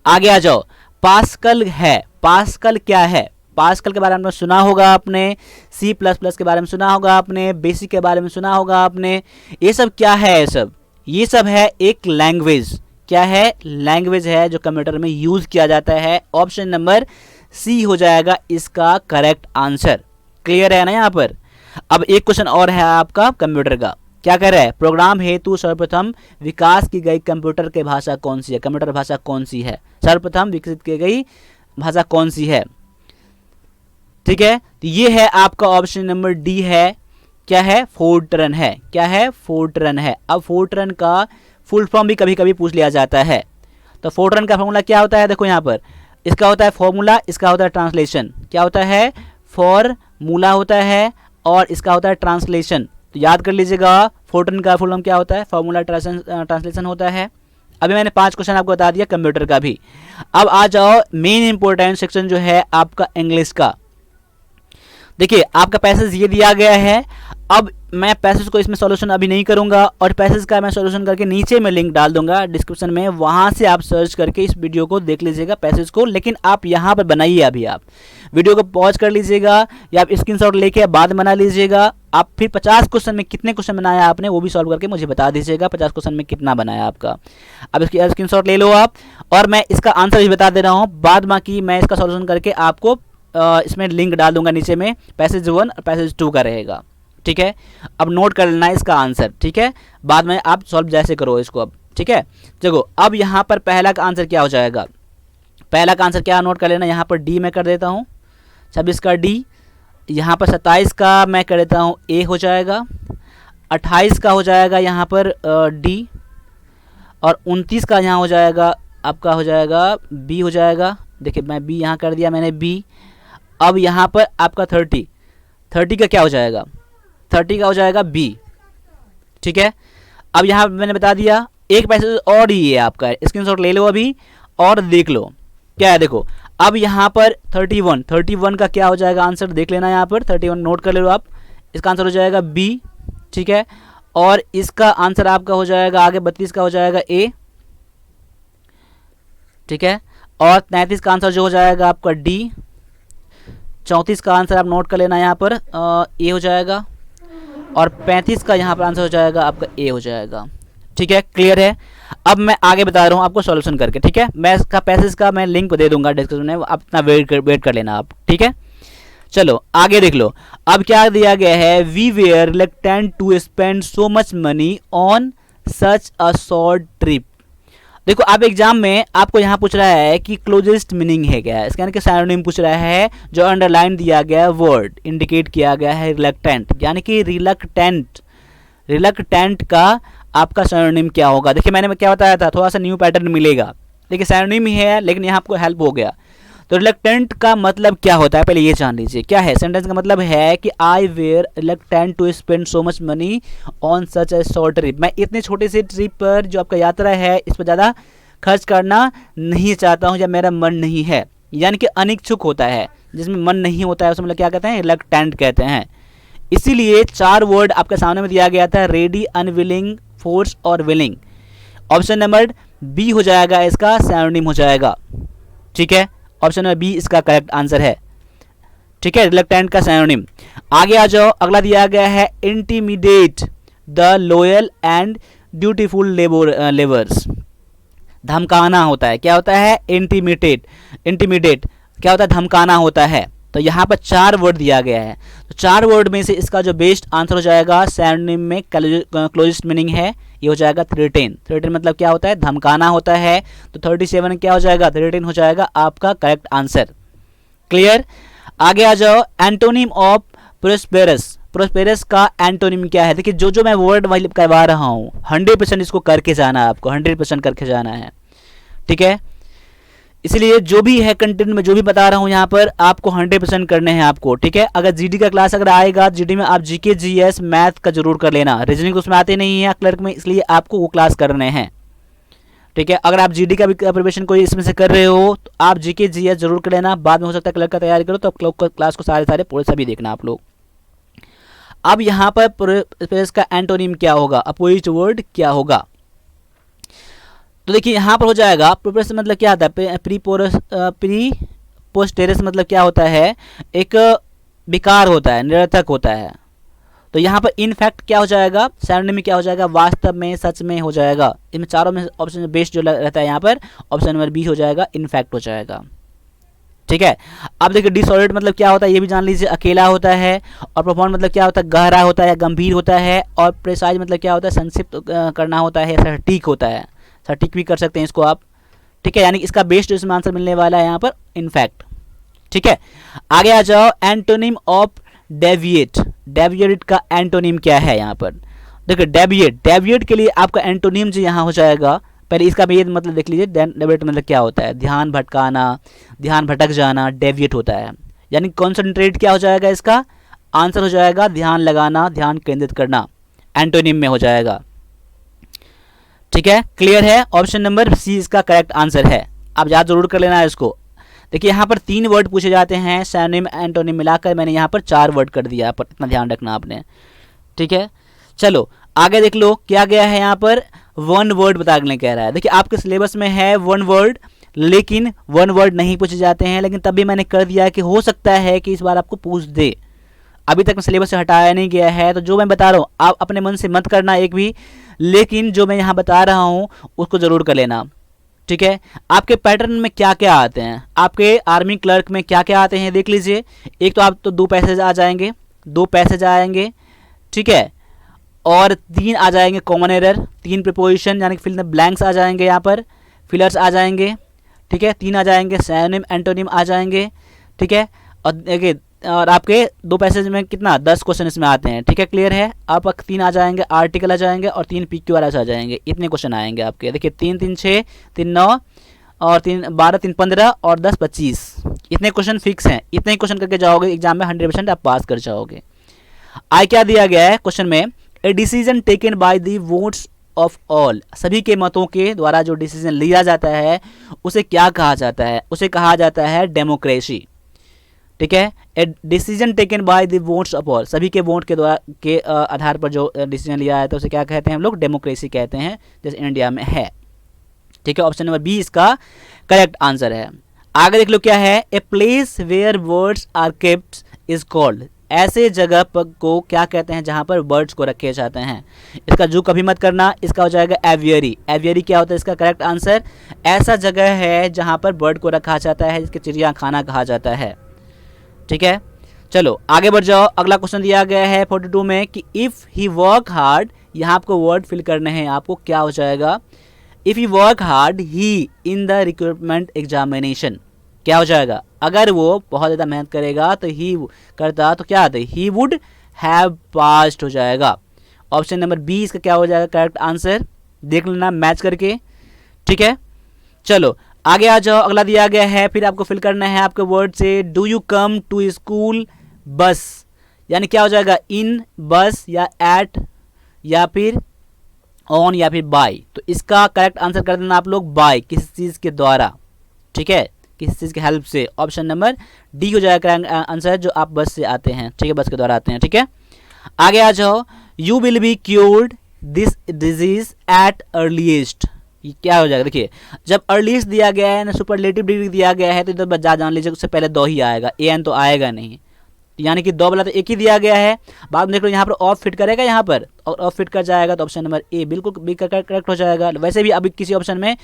आगे आ जाओ, पास्कल है। पास्कल क्या है, पास्कल के बारे में सुना होगा आपने, C++ के बारे में सुना होगा आपने, बेसिक के बारे में सुना होगा आपने। ये सब क्या है, ये सब है एक लैंग्वेज। क्या है, लैंग्वेज है जो कंप्यूटर में यूज किया जाता है। ऑप्शन नंबर सी हो जाएगा इसका करेक्ट आंसर। क्लियर है ना यहाँ पर। अब एक क्वेश्चन और है आपका कंप्यूटर का, क्या कह रहा है, प्रोग्राम हेतु सर्वप्रथम विकास की गई कंप्यूटर की भाषा कौन सी है, कंप्यूटर भाषा कौन सी है, सर्वप्रथम विकसित की गई भाषा कौन सी है। ठीक है, तो ये है आपका ऑप्शन नंबर डी है, क्या है, फोर्ट्रन है। क्या है, फोर्ट्रन है। अब फोर्ट्रन का फुल फॉर्म भी कभी कभी पूछ लिया जाता है, तो फोर्ट्रन का फॉर्मूला क्या होता है, देखो यहाँ पर इसका होता है फॉर्मूला, इसका होता है ट्रांसलेशन। क्या होता है, फॉर्मूला होता है और इसका होता है ट्रांसलेशन। तो याद कर लीजिएगा, फोर्ट्रन का फुल फॉर्म क्या होता है, फॉर्मूला ट्रांसलेशन होता है। अभी मैंने 5 क्वेश्चन आपको बता दिया कंप्यूटर का भी। अब आ जाओ मेन इंपॉर्टेंट सेक्शन जो है आपका इंग्लिश का। देखिए आपका पैसेज ये दिया गया है। अब मैं पैसेज को इसमें सॉल्यूशन अभी नहीं करूंगा, और पैसेज का मैं सॉल्यूशन करके नीचे में लिंक डाल दूंगा डिस्क्रिप्शन में, वहां से आप सर्च करके इस वीडियो को देख लीजिएगा पैसेज को। लेकिन आप यहां पर बनाइए, अभी आप वीडियो को पॉज कर लीजिएगा या आप स्क्रीनशॉट लेके बाद बना लीजिएगा। आप फिर 50 क्वेश्चन में कितने क्वेश्चन बनाया आपने वो भी सॉल्व करके मुझे बता दीजिएगा, 50 क्वेश्चन में कितना बनाया आपका। अब इसकी स्क्रीनशॉट ले लो आप, और मैं इसका आंसर भी बता दे रहा हूँ, बाद बाकी मैं इसका सॉल्यूशन करके आपको इसमें लिंक डाल दूंगा नीचे में, पैसेज 1 और पैसेज 2 का रहेगा। ठीक है, अब नोट कर लेना है इसका आंसर। ठीक है, बाद में आप सॉल्व जैसे करो इसको अब। ठीक है, देखो अब यहाँ पर पहला का आंसर क्या हो जाएगा, पहला का आंसर क्या नोट कर लेना, यहाँ पर डी मैं कर देता हूँ, 26 का डी, यहाँ पर 27 का मैं कर देता हूँ ए हो जाएगा, 28 का हो जाएगा यहाँ पर डी, और 29 का यहाँ हो जाएगा आपका हो जाएगा बी हो जाएगा। देखिए मैं बी यहाँ कर दिया मैंने बी। अब यहाँ पर आपका 30 का क्या हो जाएगा, 30 का हो जाएगा बी। ठीक है, अब यहाँ मैंने बता दिया, एक पैसेज और ही है आपका, स्क्रीनशॉट ले लो अभी और देख लो क्या है। देखो अब यहाँ पर 31 का क्या हो जाएगा आंसर देख लेना, यहाँ पर 31 नोट कर ले लो आप, इसका आंसर हो जाएगा बी। ठीक है, और इसका आंसर आपका हो जाएगा आगे 32 का हो जाएगा ए। ठीक है, और 33 का आंसर जो हो जाएगा आपका डी, 34 का आंसर आप नोट कर लेना यहाँ पर ए हो जाएगा, और 35 का यहाँ पर आंसर हो जाएगा आपका ए हो जाएगा। ठीक है, क्लियर है। अब मैं आगे बता रहा हूँ आपको सॉल्यूशन करके। ठीक है, मैं इसका पैसेज का मैं लिंक दे दूंगा डिस्क्रिप्शन में, अपना वेट कर लेना आप। ठीक है, चलो आगे देख लो। अब क्या दिया गया है, we were reluctant to spend so much money on such a short trip. देखो आप एग्जाम में आपको यहाँ पूछ रहा है कि क्लोजेस्ट मीनिंग है क्या है, इसका यानी कि सिनोनिम पूछ रहा है, जो अंडरलाइन दिया गया है वर्ड इंडिकेट किया गया है रिलक्टेंट, यानी कि रिलक्टेंट का आपका सिनोनिम क्या होगा। देखिए मैंने क्या बताया था, थोड़ा सा न्यू पैटर्न मिलेगा, देखिए सिनोनिम ही है लेकिन यहाँ आपको हेल्प हो गया। तो रिलक्टेंट का मतलब क्या होता है पहले ये जान लीजिए, क्या है सेंटेंस का मतलब है कि I were reluctant to spend so much money on such a short trip. मैं इतने छोटे से ट्रिप पर जो आपका यात्रा है इस पर ज़्यादा खर्च करना नहीं चाहता हूँ, या मेरा मन नहीं है, यानी कि अनिच्छुक होता है, जिसमें मन नहीं होता है उसमें मतलब क्या कहते हैं, रिलक्टेंट कहते हैं। इसीलिए 4 वर्ड आपके सामने में दिया गया था, रेडी, अनविलिंग, फोर्स और विलिंग। ऑप्शन नंबर बी हो जाएगा इसका सिनोनिम हो जाएगा। ठीक है, ऑप्शन नंबर बी इसका करेक्ट आंसर है। ठीक है, रिलक्टेंट का सिनोनिम। आगे आ जाओ, अगला दिया गया है intimidate the loyal and dutiful labours. धमकाना होता है, क्या होता है, इंटिमिडेट क्या होता है, धमकाना होता है। तो यहाँ पर 4 वर्ड दिया गया है, तो 4 वर्ड में से इसका जो बेस्ट आंसर हो जाएगा सिनोनिम में क्लोजेस्ट मीनिंग है, ये हो जाएगा थ्रेटन मतलब क्या होता है, धमकाना होता है। तो 37 क्या हो जाएगा, थ्रेटन हो जाएगा आपका करेक्ट आंसर। क्लियर, आगे आ जाओ, एंटोनिम ऑफ प्रोस्पेरस का एंटोनिम क्या है। देखिए जो मैं वर्ड वाइज करवा रहा हूँ 100% इसको करके जाना है आपको, 100% करके जाना है। ठीक है, इसलिए जो भी है कंटेंट में जो भी बता रहा हूँ यहाँ पर आपको 100% करने हैं आपको। ठीक है, अगर जीडी का क्लास अगर आएगा, जीडी में आप जीके जीएस मैथ का जरूर कर लेना, रीजनिंग उसमें आते नहीं है क्लर्क में, इसलिए आपको वो क्लास करने हैं। ठीक है, अगर आप जीडी का भी प्रिपरेशन कोई इसमें से कर रहे हो तो आप जीके जीएस जरूर कर लेना, बाद में हो सकता है क्लर्क का तैयारी करो तो क्लर्क क्लास को सारे पूरे सभी देखना आप लोग। अब यहाँ पर प्रोस्पेरस का एंटोनिम क्या होगा, अपोजिट वर्ड क्या होगा। तो देखिए यहाँ पर हो जाएगा, प्रोस्पेरस मतलब क्या होता है, प्रीपोस्टेरस मतलब क्या होता है, एक बेकार होता है, निरर्थक होता है। तो यहाँ पर इनफैक्ट क्या हो जाएगा, सिनोनिम क्या हो जाएगा, वास्तव में, सच में हो जाएगा। इनमें चारों में ऑप्शन बेस्ट जो रहता है यहाँ पर ऑप्शन नंबर बी हो जाएगा, इनफैक्ट हो जाएगा। ठीक है, अब देखिए डिसऑर्डर्ड मतलब क्या होता है ये भी जान लीजिए, अकेला होता है। और प्रोफाउंड मतलब क्या होता है, गहरा होता है या गंभीर होता है। और प्रिसाइज मतलब क्या होता है, संक्षिप्त करना होता है, सटीक होता है, सटीक भी कर सकते हैं इसको आप। ठीक है, यानी इसका बेस्ट इसमें आंसर मिलने वाला है यहाँ पर इनफैक्ट। ठीक है, आगे आ जाओ, एंटोनिम ऑफ डेविएट का एंटोनिम क्या है यहाँ पर। देखिए डेविएट के लिए आपका एंटोनिम जो यहाँ हो जाएगा, पहले इसका भी मतलब देख लीजिए, डेविएट मतलब क्या होता है, ध्यान भटकाना, ध्यान भटक जाना, डेविएट होता है। यानी कॉन्सेंट्रेट क्या हो जाएगा, इसका आंसर हो जाएगा ध्यान लगाना, ध्यान केंद्रित करना, एंटोनिम में हो जाएगा। ठीक है, क्लियर है, ऑप्शन नंबर सी इसका करेक्ट आंसर है। आप याद जरूर कर लेना है इसको। देखिए यहाँ पर 3 वर्ड पूछे जाते हैं, सिनोनिम एंटोनिम मिलाकर मैंने यहाँ पर 4 वर्ड कर दिया, पर इतना ध्यान रखना आपने। ठीक है, चलो आगे देख लो क्या गया है यहाँ पर, वन वर्ड बताने कह रहा है। देखिए आपके सिलेबस में है वन वर्ड, लेकिन वन वर्ड नहीं पूछे जाते हैं, लेकिन तब भी मैंने कर दिया कि हो सकता है कि इस बार आपको पूछ दे। अभी तक मैं सिलेबस से हटाया नहीं गया है, तो जो मैं बता रहा हूँ आप अपने मन से मत करना एक भी, लेकिन जो मैं यहाँ बता रहा हूँ उसको ज़रूर कर लेना। ठीक है, आपके पैटर्न में क्या क्या आते हैं, आपके आर्मी क्लर्क में क्या क्या आते हैं देख लीजिए। एक तो आप तो 2 पैसेज आ जाएंगे, 2 पैसेज आएंगे, ठीक है, और 3 आ जाएंगे कॉमन एरर, 3 प्रीपोजिशन यानी कि फिल द ब्लैंक्स आ जाएंगे, यहाँ पर फिलर्स आ जाएंगे, ठीक है, 3 आ जाएंगे सिनोनिम एंटोनिम आ जाएंगे, ठीक है। और देखिए और आपके 2 पैसेज में कितना 10 क्वेश्चन इसमें आते हैं, ठीक है, क्लियर है। आप 3 आ जाएंगे आर्टिकल आ जाएंगे और 3 PQRS आ जाएंगे, इतने क्वेश्चन आएंगे आपके। देखिए 3 3 6 3 9 और 3 12 3 15 और 10 25, इतने क्वेश्चन फिक्स हैं। इतने ही क्वेश्चन करके जाओगे एग्जाम में 100% आप पास कर जाओगे। आई क्या दिया गया है क्वेश्चन में, a decision taken by the votes of all, सभी के मतों के द्वारा जो डिसीजन लिया जाता है उसे क्या कहा जाता है, उसे कहा जाता है डेमोक्रेसी। ठीक है, a decision taken by the votes of all, सभी के वोट के द्वारा के आधार पर जो डिसीजन लिया है तो उसे क्या कहते हैं हम लोग, डेमोक्रेसी कहते हैं, जैसे इंडिया में है। ठीक है, ऑप्शन नंबर बी इसका करेक्ट आंसर है। आगे देख लो क्या है, a place where words are kept is called, ऐसे जगह पर को क्या कहते हैं जहाँ पर बर्ड्स को रखे जाते हैं। इसका जो कभी मत करना, इसका हो जाएगा एवियरी। एवियरी क्या होता है इसका करेक्ट आंसर, ऐसा जगह है जहाँ पर बर्ड को रखा जाता है, जिसके चिड़िया खाना कहा जाता है। ठीक है, चलो आगे बढ़ जाओ। अगला क्वेश्चन दिया गया है 42 में कि इफ़ ही वर्क हार्ड, यहाँ आपको वर्ड फिल करने हैं, आपको क्या हो जाएगा, if he work hard he in the recruitment examination, क्या हो जाएगा, अगर वो बहुत ज़्यादा मेहनत करेगा तो ही करता तो क्या आता है, ही वुड हैव पास्ड हो जाएगा। ऑप्शन नंबर बी इसका क्या हो जाएगा करेक्ट आंसर, देख लेना मैच करके। ठीक है, चलो आगे आ जाओ। अगला दिया गया है, फिर आपको फिल करना है आपके वर्ड से, do you come to school bus, यानी क्या हो जाएगा, इन बस या एट या फिर ऑन या फिर बाय। तो इसका करेक्ट आंसर कर देना आप लोग बाय, किसी चीज़ के द्वारा। ठीक है, किसी चीज़ की हेल्प से, ऑप्शन नंबर डी हो जाएगा आंसर, जो आप बस से आते हैं। ठीक है, बस के द्वारा आते हैं। ठीक है, आगे आ जाओ। You will be cured this disease eight earliest, ये क्या हो जाएगा, देखिए जब अर्लीस्ट दिया गया है ना, सुपरलेटिव डिग्री दिया गया है, तो इधर बच्चा जान लीजिए उससे पहले 2 ही आएगा, एन तो आएगा नहीं, यानी कि 2 वाला तो 1 ही दिया गया है। बाद में देख लो यहाँ पर ऑफ फिट करेगा, यहाँ पर और ऑफ फिट कर जाएगा, तो ऑप्शन नंबर ए बिल्कुल बी का करेक्ट हो जाएगा। वैसे भी अभी किसी ऑप्शन में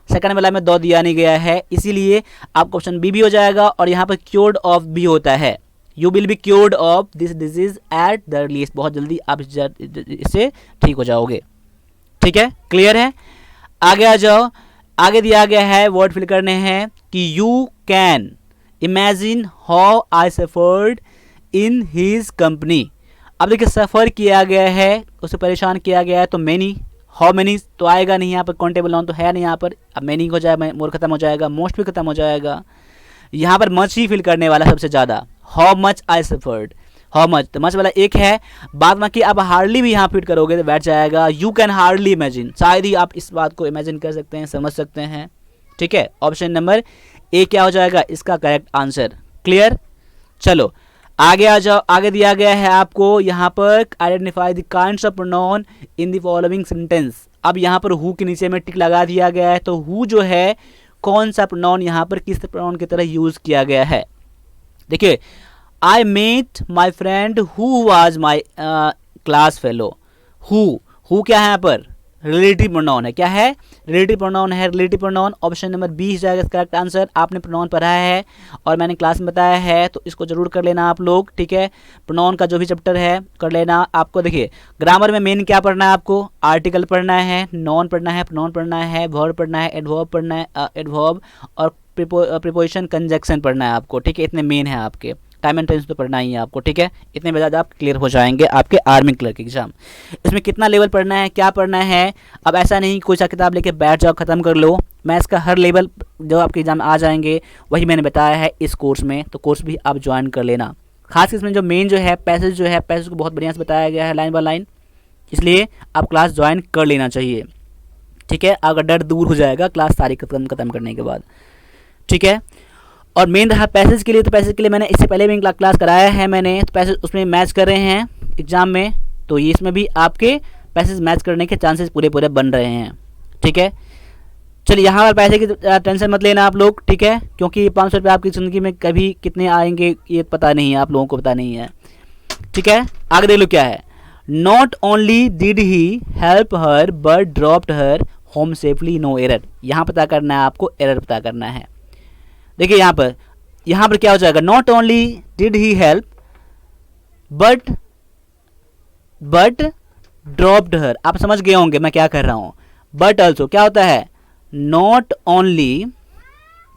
सेकंड वाला में 2 दिया नहीं गया है, इसीलिए आपको ऑप्शन बी भी हो जाएगा। और यहाँ पर क्योर्ड ऑफ भी होता है, you will be cured of this disease at the earliest, बहुत जल्दी आप इससे ठीक हो जाओगे। ठीक है, क्लियर है। आगे आ जाओ। आगे दिया गया है वर्ड फिल करने हैं कि you can imagine how I suffered in his company. अब देखिए सफ़र किया गया है, उसे परेशान किया गया है, तो मैनी, हाउ मैनी तो आएगा नहीं यहाँ पर, काउंटेबल नाउन तो है नहीं यहाँ पर। अब मैनी हो जाएगा, मोर खत्म हो जाएगा, मोस्ट भी खत्म हो जाएगा। यहाँ पर मच ही फिल करने वाला सबसे ज़्यादा, how much I suffered, how much, तो मच वाला 1 है। बाद में कि आप हार्डली भी यहाँ फिट करोगे तो बैठ जाएगा, यू कैन हार्डली इमेजिन, शायद ही आप इस बात को इमेजिन कर सकते हैं, समझ सकते हैं। ठीक है, ऑप्शन नंबर ए क्या हो जाएगा इसका करेक्ट आंसर। क्लियर, चलो आगे आ जाओ। आगे दिया गया है आपको यहाँ पर identify the kinds of pronoun in the following sentence. अब यहाँ पर हु के नीचे में टिक लगा दिया गया है, तो हु जो है कौन सा प्रोनाउन यहाँ पर किस प्रोनाउन की तरह यूज़ किया गया है। देखिए I met my friend who was my class fellow, who क्या है यहाँ पर, रिलेटिव प्रोनाउन है, क्या है, रिलेटिव प्रोनाउन है, relative pronoun. Option number B हो जाएगा करेक्ट आंसर। आपने प्रोनाउन पढ़ा है और मैंने क्लास में बताया है, तो इसको जरूर कर लेना आप लोग। ठीक है, प्रोनाउन का जो भी चैप्टर है कर लेना आपको। देखिए ग्रामर में मेन क्या पढ़ना है आपको, आर्टिकल पढ़ना है, नॉन पढ़ना है, प्रोनाउन पढ़ना है, वर्ब पढ़ना है, एडवर्ब पढ़ना है, एडवर्ब और प्रीपोजिशन कंजक्शन पढ़ना है आपको। ठीक है, इतने मेन है आपके, टाइम एंड टेंस तो पढ़ना ही है आपको। ठीक है, इतने बजाज आप क्लियर हो जाएंगे आपके आर्मी क्लर्क एग्जाम। इसमें कितना लेवल पढ़ना है, क्या पढ़ना है, अब ऐसा नहीं कोई सा किताब लेके बैठ जाओ खत्म कर लो। मैं इसका हर लेवल जो आपके एग्जाम आ जाएंगे वही मैंने बताया है इस कोर्स में, तो कोर्स भी आप ज्वाइन कर लेना। खास इसमें जो मेन जो है पैसेज को बहुत बढ़िया से बताया गया है लाइन बाय लाइन, इसलिए आप क्लास ज्वाइन कर लेना चाहिए। ठीक है, अगर डर दूर हो जाएगा क्लास सारी खत्म करने के बाद। ठीक है, और मेन रहा पैसेज के लिए, तो पैसेज के लिए मैंने इससे पहले भी क्लास कराया है मैंने, तो पैसेज उसमें मैच कर रहे हैं एग्जाम में। तो ये इसमें भी आपके पैसेज मैच करने के चांसेस पूरे पूरे बन रहे हैं। ठीक है, चलिए यहाँ पर पैसे की टेंशन मत लेना आप लोग, ठीक है, क्योंकि 500 रुपये आपकी ज़िंदगी में कभी कितने आएंगे ये पता नहीं है, आप लोगों को पता नहीं है। ठीक है, आगे देख लो क्या है। Not only did he help her but dropped her home safely no error. यहाँ पता करना है आपको, एरर पता करना है। देखिए यहाँ पर क्या हो जाएगा, not only did he help but dropped her. आप समझ गए होंगे मैं क्या कर रहा हूँ। बट ऑल्सो क्या होता है, नॉट ओनली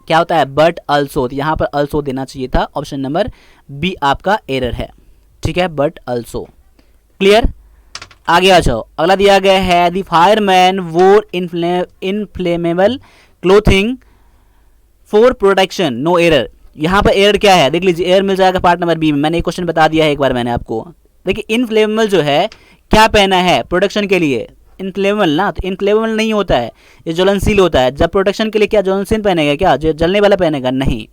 क्या होता है, बट ऑल्सो। यहाँ पर ऑल्सो देना चाहिए था, ऑप्शन नंबर बी आपका एरर है। ठीक है, बट ऑल्सो। क्लियर, आगे आ जाओ। अगला दिया गया है the fireman wore inflammable clothing for protection no error. यहाँ पर एरर क्या है, देख लीजिए, एरर मिल जाएगा पार्ट नंबर बी में। मैंने एक क्वेश्चन बता दिया है एक बार मैंने आपको। देखिए इनफ्लेमेबल जो है क्या पहना है प्रोटेक्शन के लिए, इनफ्लेमेबल ना, तो इनफ्लेमेबल नहीं होता है, ये ज्वलनशील होता है। जब प्रोटेक्शन के लिए क्या ज्वलनशील पहनेगा, क्या जलने वाला पहनेगा, नहीं।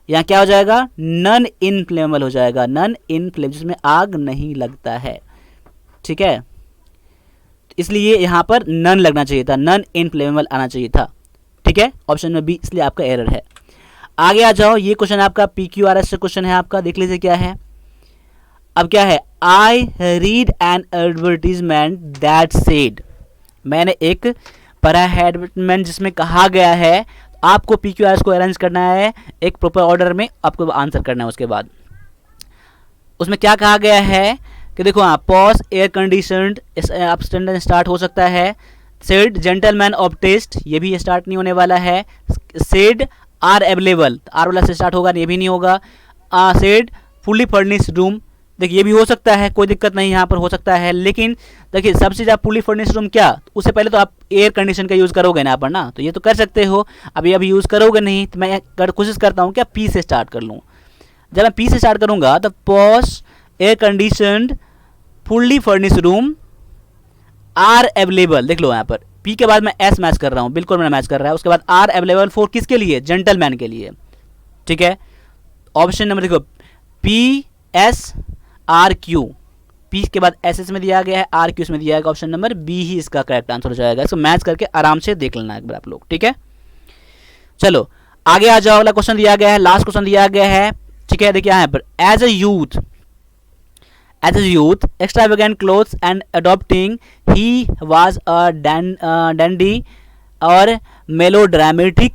यहाँ क्या हो जाएगा, नन इनफ्लेमेबल हो जाएगा, नन इनफ्लेमेबल, जिसमें आग नहीं लगता है। ठीक है, इसलिए यहाँ पर नन लगना चाहिए था, नन इनफ्लेमेबल आना चाहिए था। ठीक है, ऑप्शन में बी, इसलिए आपका एरर है। आगे आ जाओ, ये क्वेश्चन आपका PQRS से क्वेश्चन है आपका, देख लीजिए क्या है। अब क्या है, I read N advertisement that said. मैंने एक पढ़ा है एडवर्टीजमेंट जिसमें कहा गया है, आपको PQRS को अरेंज करना है एक प्रॉपर ऑर्डर में, आपको आंसर करना है। उसके बाद उसमें क्या कहा गया है कि देखो हाँ, पॉज एयर कंडीशनड अब स्टार्ट हो सकता है। सेड जेंटलमैन ऑफ टेस्ट, ये भी स्टार्ट नहीं होने वाला है। सेड आर अवेलेबल, आर वाला से स्टार्ट होगा, ये भी नहीं होगा। सेड फुली फर्निश्ड रूम, देखिए ये भी हो सकता है, कोई दिक्कत नहीं, यहाँ पर हो सकता है। लेकिन देखिए सबसे ज़्यादा फुली फर्निश्ड रूम क्या, उससे पहले तो आप एयर कंडीशन का यूज़ करोगे ना पर ना, तो ये तो कर सकते हो। अभी यूज़ करोगे नहीं, तो मैं कोशिश करता हूँ क्या पी से स्टार्ट कर लूँ। जब मैं पी से स्टार्ट करूँगा तो posh air conditioned fully furnished room are available, देख लो यहाँ पर पी के बाद मैं एस मैच कर रहा हूँ, बिल्कुल मैंने मैच कर रहा है। उसके बाद आर अवेलेबल फॉर किसके लिए, जेंटलमैन के लिए। ठीक है, ऑप्शन नंबर देखो PSRQ, पी के बाद SS में दिया गया है, RQ में दिया गया, ऑप्शन नंबर बी ही इसका करेक्ट आंसर हो जाएगा। इसको मैच करके आराम से देख लेना एक बार आप लोग। ठीक है, चलो आगे आ जाओ। अगला क्वेश्चन दिया गया है, लास्ट क्वेश्चन दिया गया है। ठीक है, देखिए यहाँ पर as a youth extravagant clothes and adopting he was a dandy or melodramatic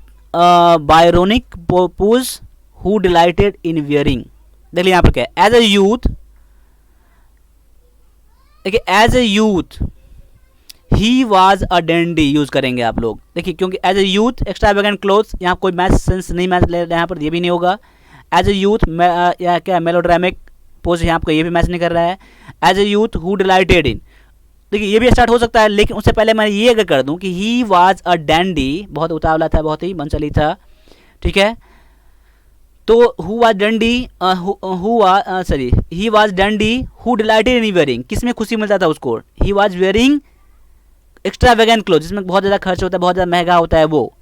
Byronic pose who delighted in wearing। देख लीजिए यहाँ पर क्या है, एज ए यूथ, देखिए as a youth he was a dandy use करेंगे आप लोग। देखिए क्योंकि as a youth extravagant clothes, यहाँ कोई मैच सेंस नहीं मैच ले रहे, यहाँ पर ये भी नहीं होगा। एज ए यूथ या क्या मेलोड्रामिक पोज, यहाँ आपको ये भी मैच नहीं कर रहा है। As a youth who delighted in, देखिए ये भी स्टार्ट हो सकता है, लेकिन उससे पहले मैं ये अगर कर दूं कि ही वाज अ डैंडी, बहुत उतावला था, बहुत ही मनचली था। ठीक है, तो who was dandy, he was dandy who delighted in wearing, किस में खुशी मिलता था उसको, he was wearing extravagant cloth, जिसमें बहुत ज़्यादा खर्च होता है, बहुत ज़्यादा महंगा होता है वो,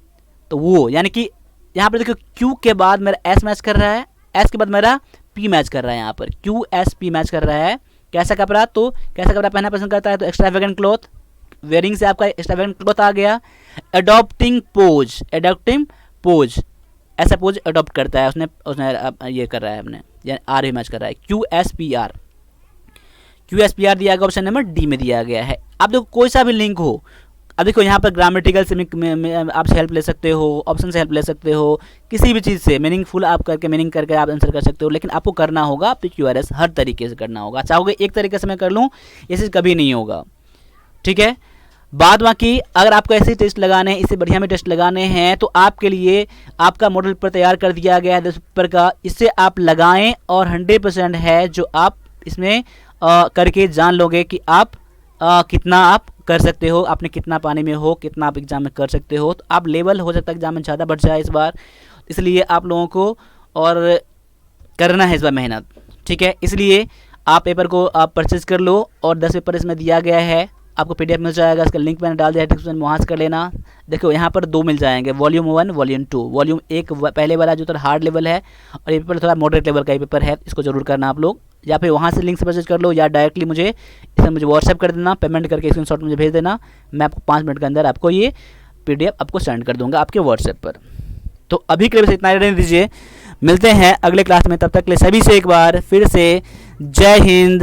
तो वो यानी कि यहाँ पर देखो क्यू के बाद मेरा एस मैच कर रहा है, एस के बाद मेरा पी मैच कर रहा है। यहाँ पर क्यू एस पी मैच कर रहा है। कैसा कपड़ा, तो कैसा कपड़ा पहनना पसंद करता है, तो एक्स्ट्रावेगेंट क्लॉथ, वेयरिंग से आपका एक्स्ट्रावेगेंट क्लॉथ आ गया। अडॉप्टिंग पोज, ऐसा पोज अडॉप्ट करता है, उसने ये कर रहा है, अपने यानी आर ही मैच कर रहा है। क्यू एस पी आर दिया गया, ऑप्शन नंबर डी में दिया गया है। अब देखो कोई सा भी लिंक हो, अब देखो यहाँ पर ग्रामेटिकल से आप हेल्प ले सकते हो, ऑप्शन से हेल्प ले सकते हो, किसी भी चीज़ से मीनिंगफुल आप करके मीनिंग करके आप आंसर कर सकते हो, लेकिन आपको करना होगा PQRS हर तरीके से करना होगा। चाहोगे एक तरीके से मैं कर लूँ, ये चीज़ कभी नहीं होगा। ठीक है, बाद बाकी अगर आपको ऐसे टेस्ट लगाने हैं, इससे बढ़िया में टेस्ट लगाने हैं, तो आपके लिए आपका मॉडल पेपर तैयार कर दिया गया है 10 पेपर का, इससे आप लगाएं और 100% है जो आप इसमें करके जान लोगे कि आप कितना आप कर सकते हो, आपने कितना पानी में हो, कितना आप एग्जाम में कर सकते हो। तो आप लेवल हो सकता है एग्जाम में ज़्यादा बढ़ जाए इस बार, इसलिए आप लोगों को और करना है इस बार मेहनत। ठीक है, इसलिए आप पेपर को आप परचेज कर लो और 10 पेपर इसमें दिया गया है, आपको PDF मिल जाएगा, इसका लिंक मैंने डाल दिया है डिस्क्रिप्शन में, वहाँ से कर लेना। देखो यहाँ पर 2 मिल जाएंगे, वॉल्यूम 1 वॉल्यूम 2। वॉल्यूम 1 पहले वाला जो थोड़ा हार्ड लेवल है, और ये पेपर थोड़ा मॉडरेट लेवल का ही पेपर है, इसको जरूर करना आप लोग। या फिर वहाँ से लिंक से परचेज कर लो, या डायरेक्टली मुझे व्हाट्सएप कर देना, पेमेंट करके स्क्रीनशॉट मुझे भेज देना। मैं आपको 5 मिनट के अंदर आपको ये PDF आपको सेंड कर दूंगा आपके व्हाट्सएप पर। तो अभी के लिए बस इतना ही रहने दीजिए, मिलते हैं अगले क्लास में। तब तक के लिए सभी से एक बार फिर से जय हिंद,